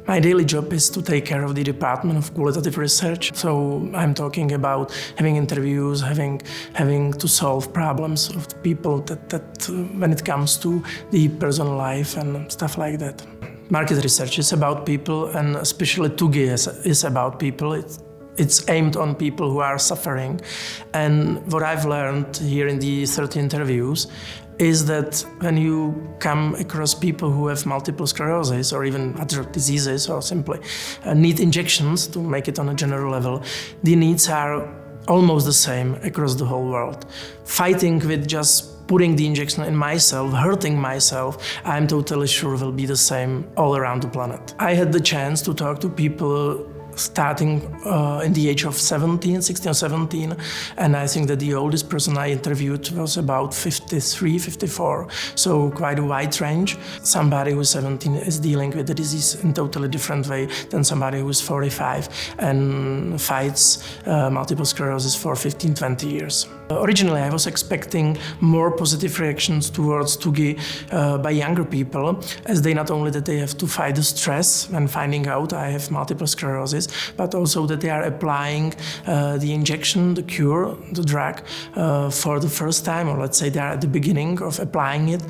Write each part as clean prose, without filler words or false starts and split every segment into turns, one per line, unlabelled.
My daily job is to take care of the Department of Qualitative Research. So I'm talking about having interviews, having to solve problems of the people that when it comes to the personal life and stuff like that. Market research is about people, and especially TUGI is about people. It's aimed on people who are suffering. And what I've learned here in the 30 interviews is that when you come across people who have multiple sclerosis or even other diseases or simply need injections, to make it on a general level, the needs are almost the same across the whole world. Fighting with just putting the injection in myself, hurting myself, I'm totally sure will be the same all around the planet. I had the chance to talk to people starting in the age of 16 or 17, and I think that the oldest person I interviewed was about 53, 54, so quite a wide range. Somebody who's 17 is dealing with the disease in a totally different way than somebody who's 45 and fights multiple sclerosis for 15, 20 years. Originally, I was expecting more positive reactions towards TUGI by younger people, as they not only that they have to fight the stress when finding out I have multiple sclerosis, but also that they are applying the injection, the cure, the drug for the first time, or let's say they are at the beginning of applying it.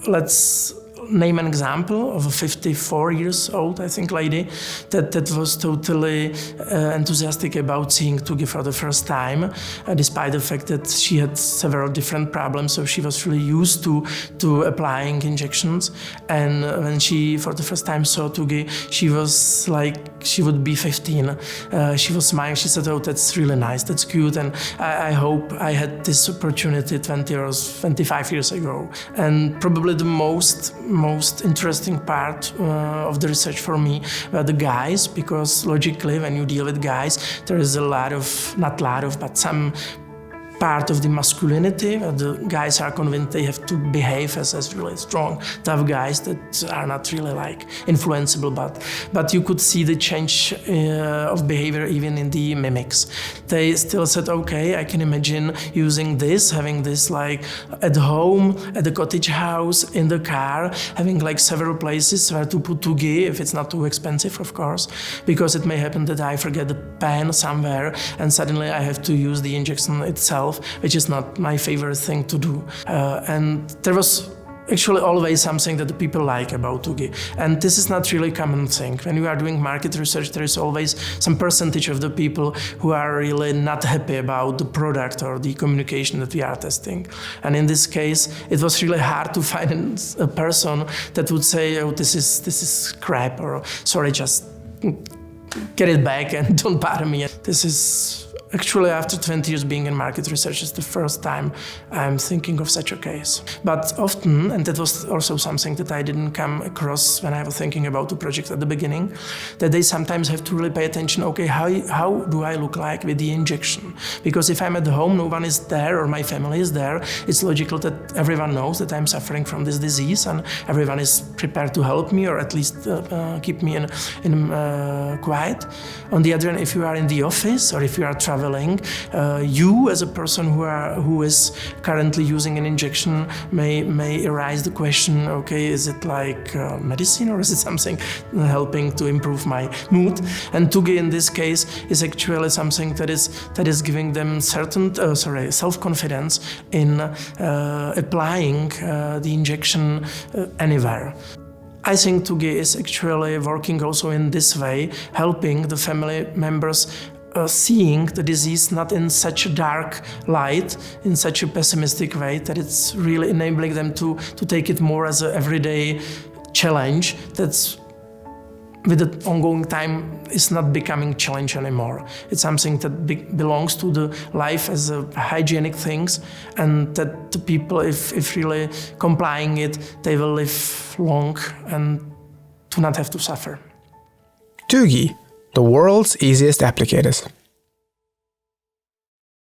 Let's name an example of a 54 years old, I think, lady that was totally enthusiastic about seeing TUGI for the first time, despite the fact that she had several different problems, so she was really used to applying injections. And when she for the first time saw TUGI, she was like she would be 15. She was smiling. She said, "Oh, that's really nice, that's cute, and I hope I had this opportunity 20 or 25 years ago." And probably the most interesting part of the research for me were the guys, because logically when you deal with guys, there is but some part of the masculinity. The guys are convinced they have to behave as really strong, tough guys that are not really like influenceable, but you could see the change of behavior even in the mimics. They still said, okay, I can imagine using this, having this like at home, at the cottage house, in the car, having like several places where to put TUGI, if it's not too expensive, of course, because it may happen that I forget the pen somewhere and suddenly I have to use the injection itself, which is not my favorite thing to do. And there was actually always something that the people like about TUGI. And this is not really a common thing. When you are doing market research, there is always some percentage of the people who are really not happy about the product or the communication that we are testing. And in this case, it was really hard to find a person that would say, oh, this is crap, or sorry, just get it back and don't bother me. This is actually, after 20 years being in market research, it's the first time I'm thinking of such a case. But often, and that was also something that I didn't come across when I was thinking about the project at the beginning, that they sometimes have to really pay attention, okay, how do I look like with the injection? Because if I'm at home, no one is there, or my family is there, it's logical that everyone knows that I'm suffering from this disease, and everyone is prepared to help me, or at least keep me in quiet. On the other hand, if you are in the office, or if you are traveling, you as a person who is currently using an injection may arise the question, okay, is it like medicine, or is it something helping to improve my mood? And TUGI in this case is actually something that is giving them self-confidence in applying the injection anywhere. I think TUGI is actually working also in this way, helping the family members seeing the disease not in such a dark light, in such a pessimistic way, that it's really enabling them to take it more as an everyday challenge that's with the ongoing time is not becoming challenge anymore. It's something that belongs to the life as a hygienic things, and that the people, if really complying it, they will live long and do not have to suffer.
TUGI, the world's easiest applicators.